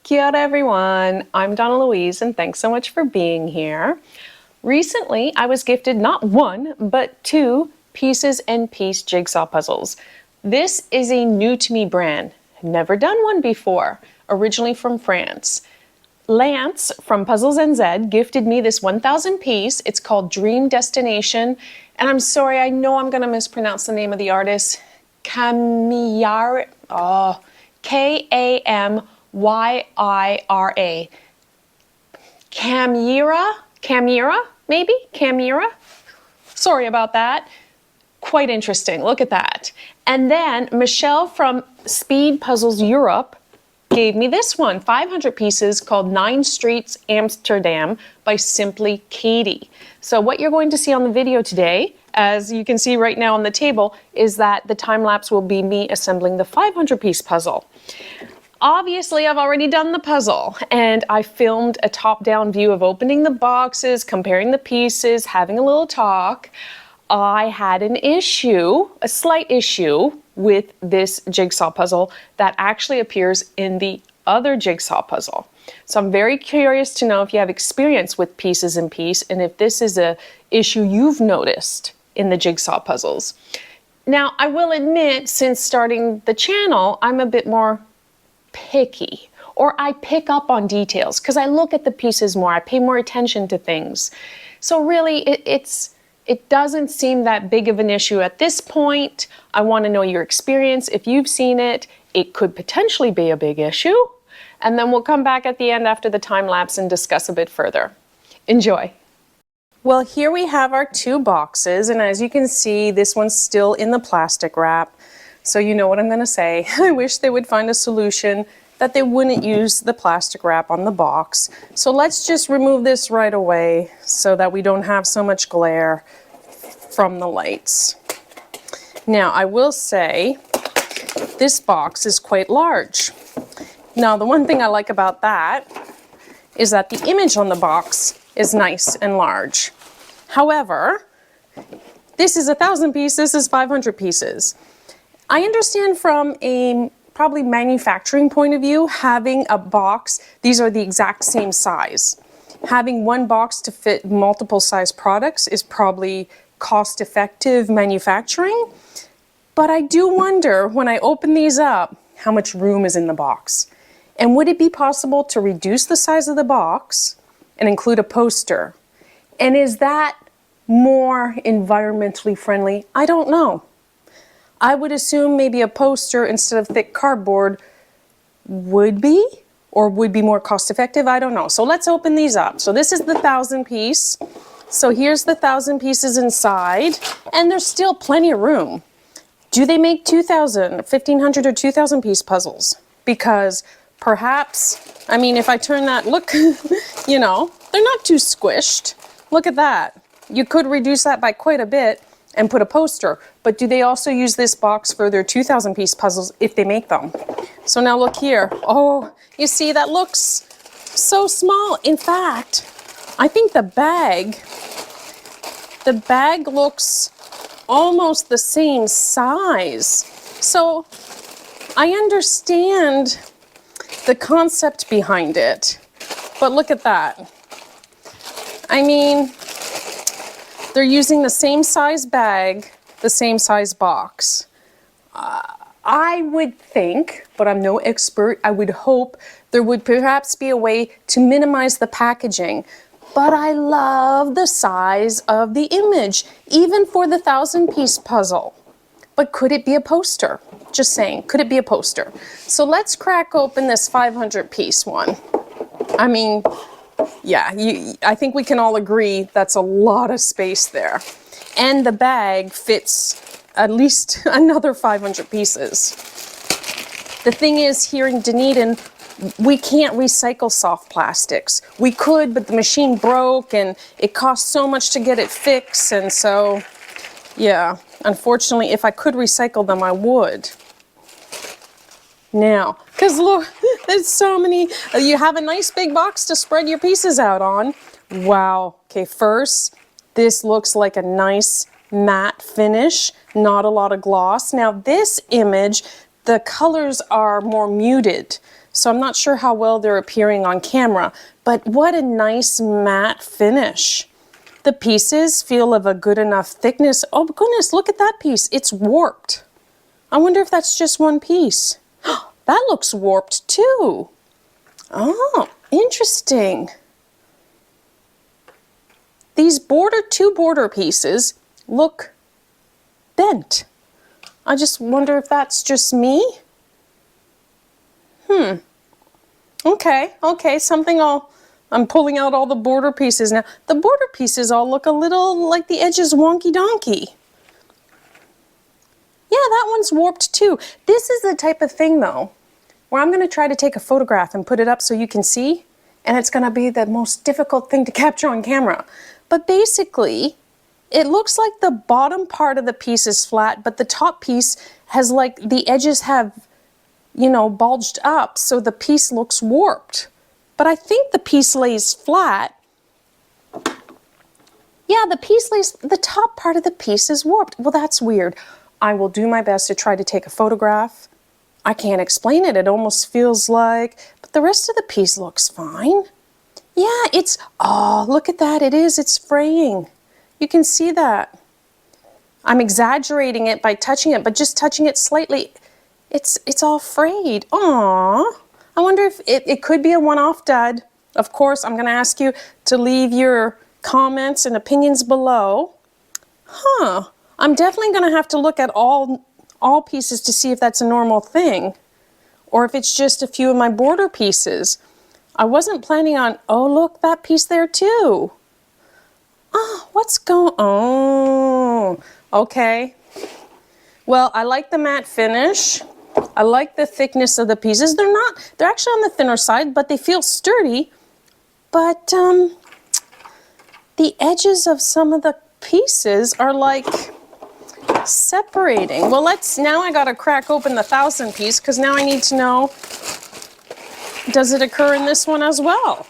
Kia ora everyone, I'm Donnalouise and thanks so much for being here. Recently, I was gifted not one, but 2 pieces and piece jigsaw puzzles. This is a new to me brand. Never done one before, originally from France. Lance from Puzzlesnz gifted me this 1,000 piece. It's called Dream Destination. And I'm sorry, I know I'm gonna mispronounce the name of the artist. Kamiyara, K-A-M-Y-I-R-A. Kamira, maybe? Kamira? Sorry about that. Quite interesting, look at that. And then Michelle from Speed Puzzles Europe gave me this one, 500 pieces, called 9 Streets Amsterdam by Simply Katy. So what you're going to see on the video today, as you can see right now on the table, is that the time lapse will be me assembling the 500 piece puzzle. Obviously, I've already done the puzzle and I filmed a top-down view of opening the boxes, comparing the pieces, having a little talk. I had an issue, a slight issue, with this jigsaw puzzle that actually appears in the other jigsaw puzzle. So I'm very curious to know if you have experience with pieces and piece and if this is an issue you've noticed in the jigsaw puzzles. Now, I will admit, since starting the channel, I'm a bit more picky, or I pick up on details because I look at the pieces more, I pay more attention to things. So really, it doesn't seem that big of an issue at this point. I want to know your experience. If you've seen it, it could potentially be a big issue. And then we'll come back at the end after the time lapse and discuss a bit further. Enjoy. Well, here we have our 2 boxes, and as you can see, this one's still in the plastic wrap. So you know what I'm going to say. I wish they would find a solution that they wouldn't use the plastic wrap on the box. So let's just remove this right away so that we don't have so much glare from the lights. Now, I will say this box is quite large. Now, the one thing I like about that is that the image on the box is nice and large. However, this is 1,000 pieces, this is 500 pieces. I understand from a probably manufacturing point of view, having a box, these are the exact same size. Having one box to fit multiple size products is probably cost-effective manufacturing. But I do wonder, when I open these up, how much room is in the box. And would it be possible to reduce the size of the box and include a poster? And is that more environmentally friendly? I don't know. I would assume maybe a poster instead of thick cardboard would be, or would be more cost effective. I don't know. So let's open these up. So this is the 1,000 piece. So here's the 1,000 pieces inside, and there's still plenty of room. Do they make 2,000, 1,500 or 2,000 piece puzzles? Because perhaps, I mean, if I turn that, look, you know, they're not too squished. Look at that. You could reduce that by quite a bit and put a poster, but do they also use this box for their 2,000 piece puzzles if they make them? So now look here. Oh, you see, that looks so small. In fact, I think the bag looks almost the same size. So I understand the concept behind it, but look at that. I mean, they're using the same size bag, the same size box. I would think, but I'm no expert, I would hope there would perhaps be a way to minimize the packaging. But I love the size of the image, even for the 1,000 piece puzzle. But could it be a poster? Just saying, could it be a poster? So let's crack open this 500 piece one. I mean, yeah, I think we can all agree that's a lot of space there. And the bag fits at least another 500 pieces. The thing is, here in Dunedin, we can't recycle soft plastics. We could, but the machine broke and it cost so much to get it fixed. And so, yeah, unfortunately, if I could recycle them, I would. Now, because look, there's so many, you have a nice big box to spread your pieces out on. Wow. Okay, first, this looks like a nice matte finish, not a lot of gloss. Now this image, the colors are more muted. so I'm not sure how well they're appearing on camera, but what a nice matte finish. The pieces feel of a good enough thickness. Oh goodness, look at that piece. It's warped. I wonder if that's just one piece. That looks warped too. Oh, interesting. These two border pieces look bent. I just wonder if that's just me. Okay, I'm pulling out all the border pieces now. The border pieces all look a little like the edges wonky donkey. Yeah, that one's warped too. This is the type of thing though, where I'm gonna try to take a photograph and put it up so you can see, and it's gonna be the most difficult thing to capture on camera. But basically, it looks like the bottom part of the piece is flat, but the top piece has like, the edges have, you know, bulged up, so the piece looks warped. But I think the piece lays flat. Yeah, the top part of the piece is warped. Well, that's weird. I will do my best to try to take a photograph. I can't explain it. It almost feels like, but the rest of the piece looks fine. Yeah, oh, look at that. It's fraying. You can see that. I'm exaggerating it by touching it, but just touching it slightly, it's all frayed. Aww. I wonder if it could be a one-off dud. Of course, I'm gonna ask you to leave your comments and opinions below. I'm definitely gonna have to look at all pieces to see if that's a normal thing, or if it's just a few of my border pieces. I wasn't planning on, oh look, that piece there too. Oh, what's going on? Oh, okay. Well, I like the matte finish. I like the thickness of the pieces. They're actually on the thinner side, but they feel sturdy. But the edges of some of the pieces are like separating. Well, now I gotta crack open the 1,000 piece, because now I need to know, does it occur in this one as well?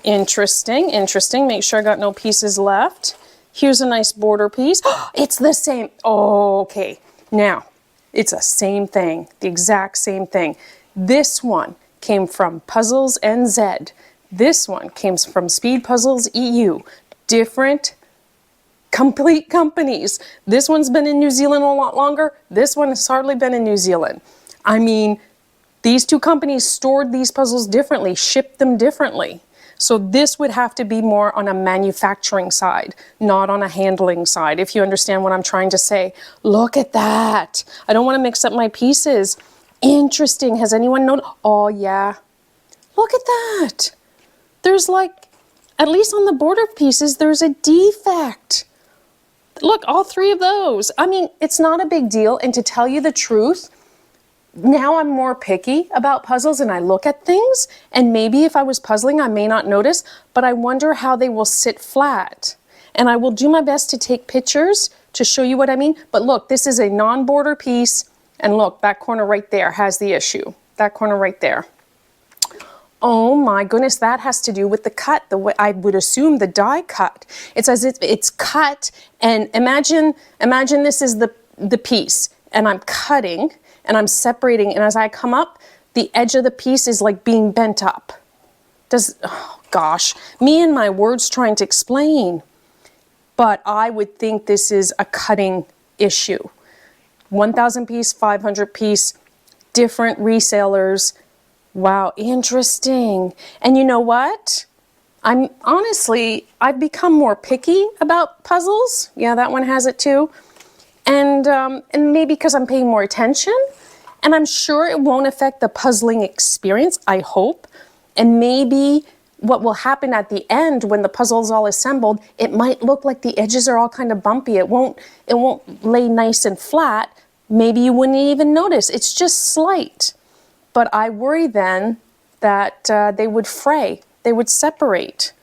Interesting, interesting. Make sure I got no pieces left. Here's a nice border piece. It's the same. Oh, okay. Now, it's the same thing, the exact same thing. This one came from Puzzlesnz. This one came from Speed Puzzles EU. Different, complete companies. This one's been in New Zealand a lot longer. This one has hardly been in New Zealand. I mean, these two companies stored these puzzles differently, shipped them differently. So this would have to be more on a manufacturing side, not on a handling side, if you understand what I'm trying to say. Look at that. I don't want to mix up my pieces. Interesting. Has anyone noticed? Oh, yeah. Look at that. There's like, at least on the border pieces, there's a defect. Look, all three of those. I mean, it's not a big deal. And to tell you the truth, now I'm more picky about puzzles and I look at things, and maybe if I was puzzling I may not notice, but I wonder how they will sit flat. And I will do my best to take pictures to show you what I mean. But look, this is a non-border piece, and look, that corner right there has the issue. That corner right there. Oh my goodness, that has to do with the cut, the way I would assume the die cut. It's as if it's cut, and imagine this is the piece, and I'm cutting, and I'm separating, and as I come up, the edge of the piece is like being bent up. Oh gosh, me and my words trying to explain. But I would think this is a cutting issue. 1,000 piece, 500 piece, different resellers. Wow, interesting. And you know what? I've become more picky about puzzles. Yeah, that one has it too. And maybe because I'm paying more attention, and I'm sure it won't affect the puzzling experience, I hope. And maybe what will happen at the end when the puzzle's all assembled, it might look like the edges are all kind of bumpy. It won't lay nice and flat. Maybe you wouldn't even notice. It's just slight. But I worry then that they would fray, they would separate.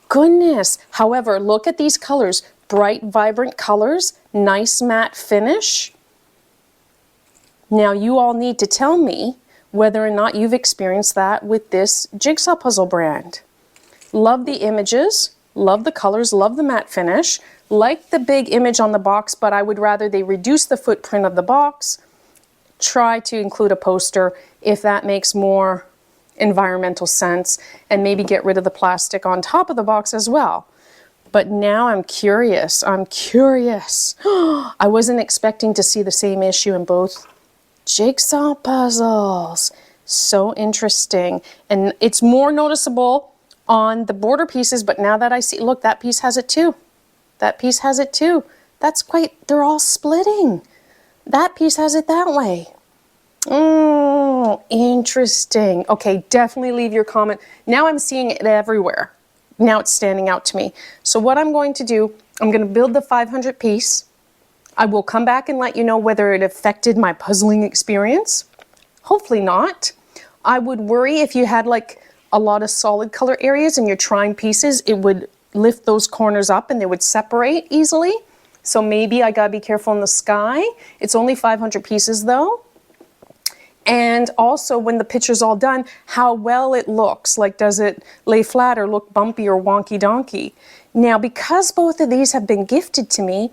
Goodness. However, look at these colors. Bright, vibrant colors, nice matte finish. Now you all need to tell me whether or not you've experienced that with this Jigsaw puzzle brand. Love the images, love the colors, love the matte finish, like the big image on the box, but I would rather they reduce the footprint of the box, try to include a poster if that makes more environmental sense, and maybe get rid of the plastic on top of the box as well. But now I'm curious. I'm curious. I wasn't expecting to see the same issue in both jigsaw puzzles. So interesting. And it's more noticeable on the border pieces, but now that I see, look, that piece has it too. That piece has it too. That's quite, they're all splitting. That piece has it that way. Oh, interesting. Okay, definitely leave your comment. Now I'm seeing it everywhere. Now it's standing out to me. So what I'm going to do, I'm going to build the 500 piece. I will come back and let you know whether it affected my puzzling experience. Hopefully not. I would worry if you had like a lot of solid color areas and you're trying pieces, it would lift those corners up and they would separate easily. So maybe I gotta be careful in the sky. It's only 500 pieces though. And also when the picture's all done, how well it looks. Like, does it lay flat or look bumpy or wonky donkey? Now, because both of these have been gifted to me,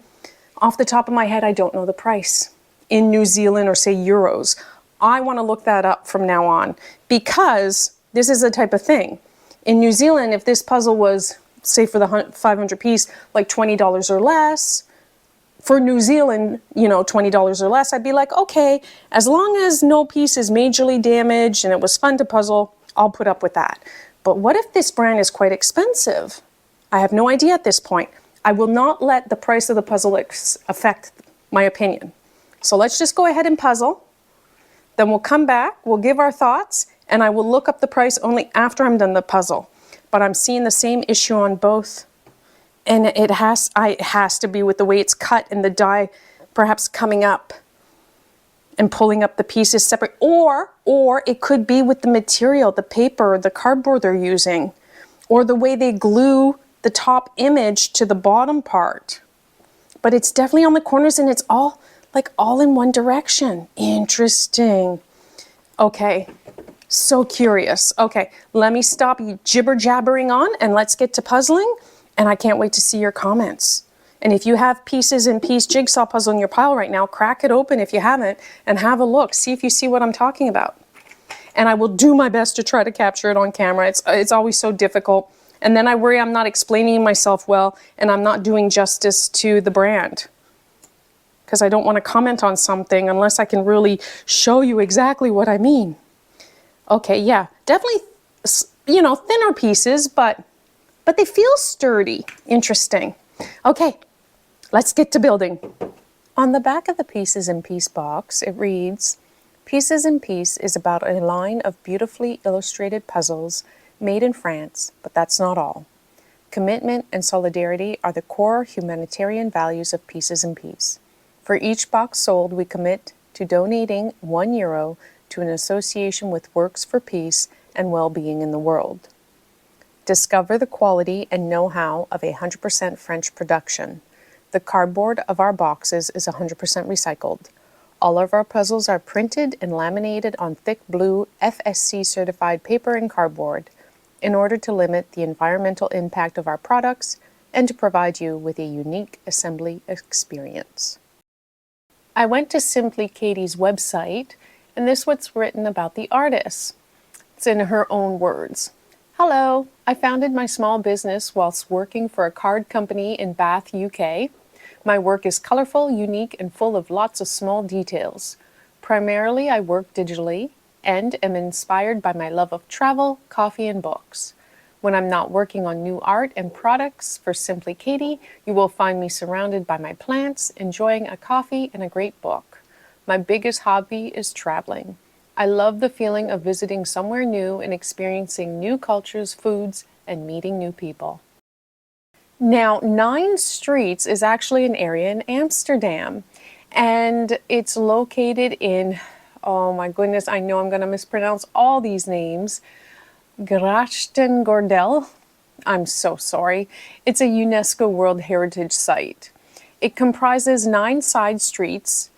off the top of my head, I don't know the price in New Zealand or say euros. I want to look that up from now on, because this is the type of thing. In New Zealand, if this puzzle was, say for the 500 piece, like $20 or less, for New Zealand, you know, $20 or less, I'd be like, okay, as long as no piece is majorly damaged and it was fun to puzzle, I'll put up with that. But what if this brand is quite expensive? I have no idea at this point. I will not let the price of the puzzle affect my opinion. So let's just go ahead and puzzle. Then we'll come back, we'll give our thoughts, and I will look up the price only after I'm done the puzzle. But I'm seeing the same issue on both. And it has to be with the way it's cut and the die perhaps coming up and pulling up the pieces separate. Or it could be with the material, the paper, the cardboard they're using, or the way they glue the top image to the bottom part. But it's definitely on the corners and it's all like all in one direction. Interesting. Okay, so curious. Okay, let me stop jibber jabbering on and let's get to puzzling. And I can't wait to see your comments. And if you have pieces in piece jigsaw puzzle in your pile right now, crack it open if you haven't and have a look. See if you see what I'm talking about. And I will do my best to try to capture it on camera. It's always so difficult. And then I worry I'm not explaining myself well and I'm not doing justice to the brand. Because I don't want to comment on something unless I can really show you exactly what I mean. Okay, yeah, definitely, you know, thinner pieces, but they feel sturdy. Interesting. Okay, let's get to building. On the back of the Pieces in Piece box, it reads, Pieces in Piece is about a line of beautifully illustrated puzzles made in France, but that's not all. Commitment and solidarity are the core humanitarian values of Pieces in Piece. For each box sold, we commit to donating €1 to an association with works for peace and well-being in the world. Discover the quality and know-how of 100% French production. The cardboard of our boxes is 100% recycled. All of our puzzles are printed and laminated on thick blue FSC certified paper and cardboard in order to limit the environmental impact of our products and to provide you with a unique assembly experience. I went to Simply Katy's website, and this is what's written about the artist. It's in her own words. Hello, I founded my small business whilst working for a card company in Bath, UK. My work is colorful, unique, and full of lots of small details. Primarily, I work digitally and am inspired by my love of travel, coffee, and books. When I'm not working on new art and products for Simply Katy, you will find me surrounded by my plants, enjoying a coffee and a great book. My biggest hobby is traveling. I love the feeling of visiting somewhere new and experiencing new cultures, foods, and meeting new people. Now, 9 Streets is actually an area in Amsterdam, and it's located in, oh my goodness, I know I'm going to mispronounce all these names, Grachtengordel. I'm so sorry. It's a UNESCO World Heritage Site. It comprises 9 side streets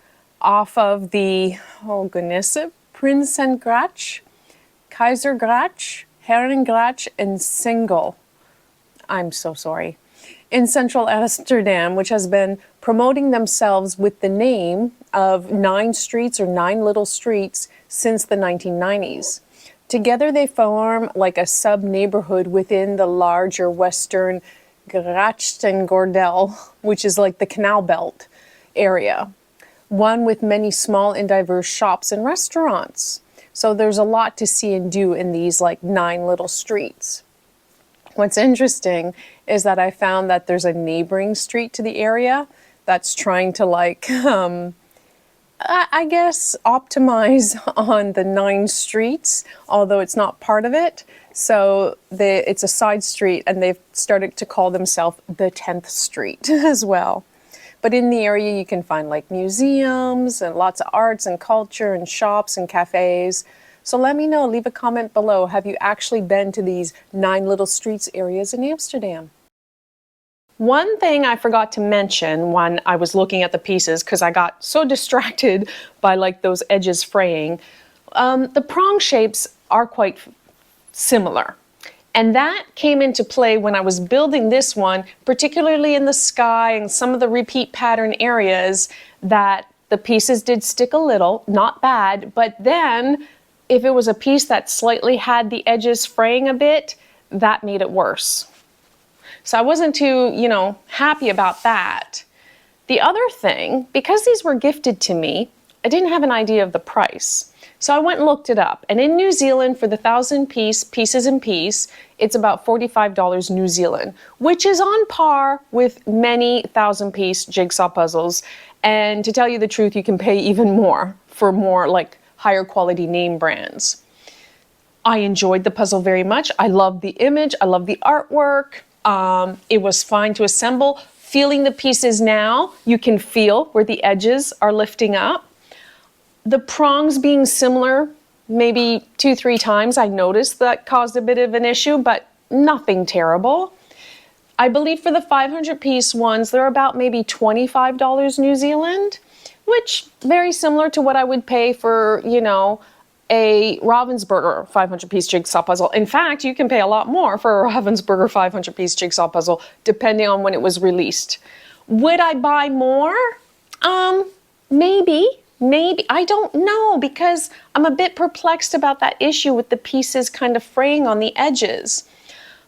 off of the, oh goodness, Prinsengracht, Keizersgracht, Herengracht, and Singel. I'm so sorry. In central Amsterdam, which has been promoting themselves with the name of 9 streets or 9 little streets since the 1990s. Together they form like a sub-neighborhood within the larger Western Grachtengordel, which is like the Canal Belt area. One with many small and diverse shops and restaurants. So there's a lot to see and do in these like 9 little streets. What's interesting is that I found that there's a neighboring street to the area that's trying to like, I guess, optimize on the 9 streets, although it's not part of it. So it's a side street and they've started to call themselves the 10th Street as well. But in the area you can find like museums and lots of arts and culture and shops and cafes. So let me know, leave a comment below. Have you actually been to these 9 little streets areas in Amsterdam? One thing I forgot to mention when I was looking at the pieces, because I got so distracted by like those edges fraying, the prong shapes are quite similar. And that came into play when I was building this one, particularly in the sky and some of the repeat pattern areas that the pieces did stick a little, not bad, but then if it was a piece that slightly had the edges fraying a bit, that made it worse. So I wasn't too, happy about that. The other thing, because these were gifted to me, I didn't have an idea of the price. So I went and looked it up. And in New Zealand, for the 1,000-piece pieces and piece, it's about $45 New Zealand, which is on par with many 1,000-piece jigsaw puzzles. And to tell you the truth, you can pay even more for more like higher quality name brands. I enjoyed the puzzle very much. I loved the image. I loved the artwork. It was fine to assemble. Feeling the pieces now, you can feel where the edges are lifting up. The prongs being similar, maybe 2-3 times I noticed that caused a bit of an issue, but nothing terrible. I believe for the 500-piece ones, they're about maybe $25 New Zealand, which very similar to what I would pay for, a Ravensburger 500-piece jigsaw puzzle. In fact, you can pay a lot more for a Ravensburger 500-piece jigsaw puzzle, depending on when it was released. Would I buy more? Maybe, I don't know, because I'm a bit perplexed about that issue with the pieces kind of fraying on the edges.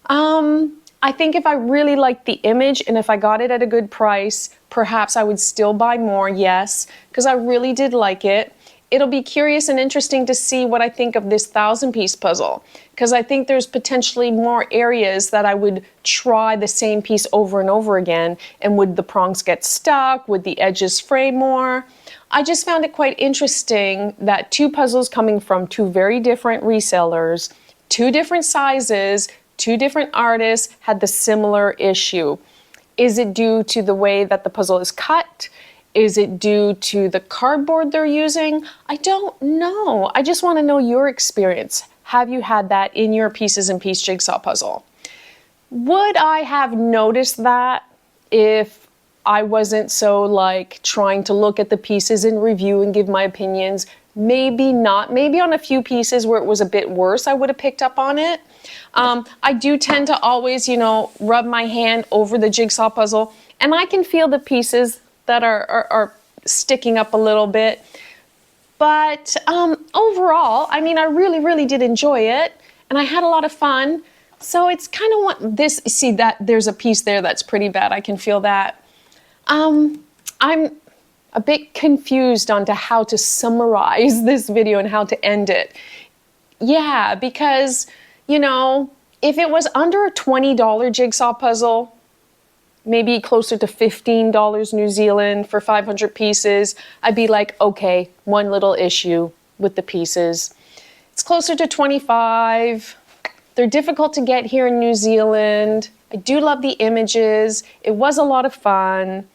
I think if I really liked the image and if I got it at a good price, perhaps I would still buy more, yes, because I really did like it. It'll be curious and interesting to see what I think of this 1,000-piece puzzle, because I think there's potentially more areas that I would try the same piece over and over again, and would the prongs get stuck? Would the edges fray more? I just found it quite interesting that 2 puzzles coming from 2 very different resellers, 2 different sizes, 2 different artists had the similar issue. Is it due to the way that the puzzle is cut? Is it due to the cardboard they're using? I don't know. I just want to know your experience. Have you had that in your pieces and piece jigsaw puzzle? Would I have noticed that if I wasn't so like trying to look at the pieces and review and give my opinions? Maybe not. Maybe on a few pieces where it was a bit worse, I would have picked up on it. I do tend to always, rub my hand over the jigsaw puzzle, and I can feel the pieces that are sticking up a little bit. But overall, I really did enjoy it, and I had a lot of fun. So it's kind of what this, see that there's a piece there that's pretty bad. I can feel that. I'm a bit confused onto how to summarize this video and how to end it. Yeah, because, if it was under a $20 jigsaw puzzle, maybe closer to $15 New Zealand for 500 pieces, I'd be like, okay, one little issue with the pieces. It's closer to 25. They're difficult to get here in New Zealand. I do love the images. It was a lot of fun.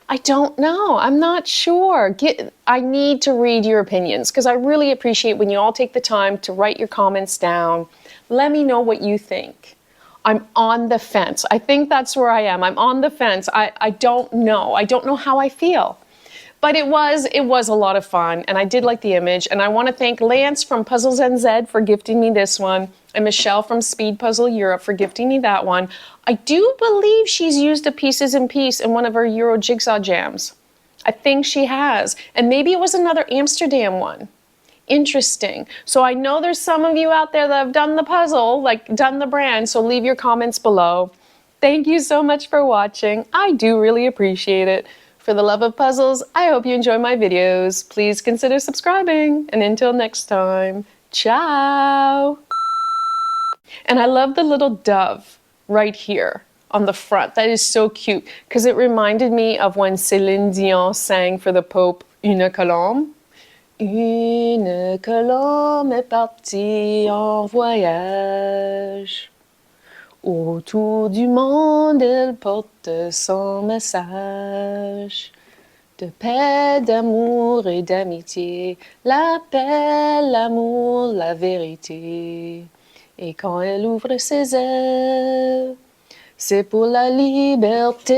I don't know. I'm not sure. I need to read your opinions, because I really appreciate when you all take the time to write your comments down. Let me know what you think. I'm on the fence. I think that's where I am. I'm on the fence. I don't know. I don't know how I feel. But it was a lot of fun, and I did like the image. And I want to thank Lance from Puzzlesnz for gifting me this one. And Michelle from Speed Puzzle Europe for gifting me that one. I do believe she's used a Pieces in Peace in one of her Euro Jigsaw jams. I think she has. And maybe it was another Amsterdam one. Interesting. So I know there's some of you out there that have done the puzzle, like done the brand, so leave your comments below. Thank you so much for watching. I do really appreciate it. For the love of puzzles, I hope you enjoy my videos. Please consider subscribing. And until next time, ciao! And I love the little dove right here on the front. That is so cute because it reminded me of when Céline Dion sang for the Pope, Une colombe. Une colombe est partie en voyage. Autour du monde, elle porte son message. De paix, d'amour et d'amitié, la paix, l'amour, la vérité. Et quand elle ouvre ses ailes, c'est pour la liberté.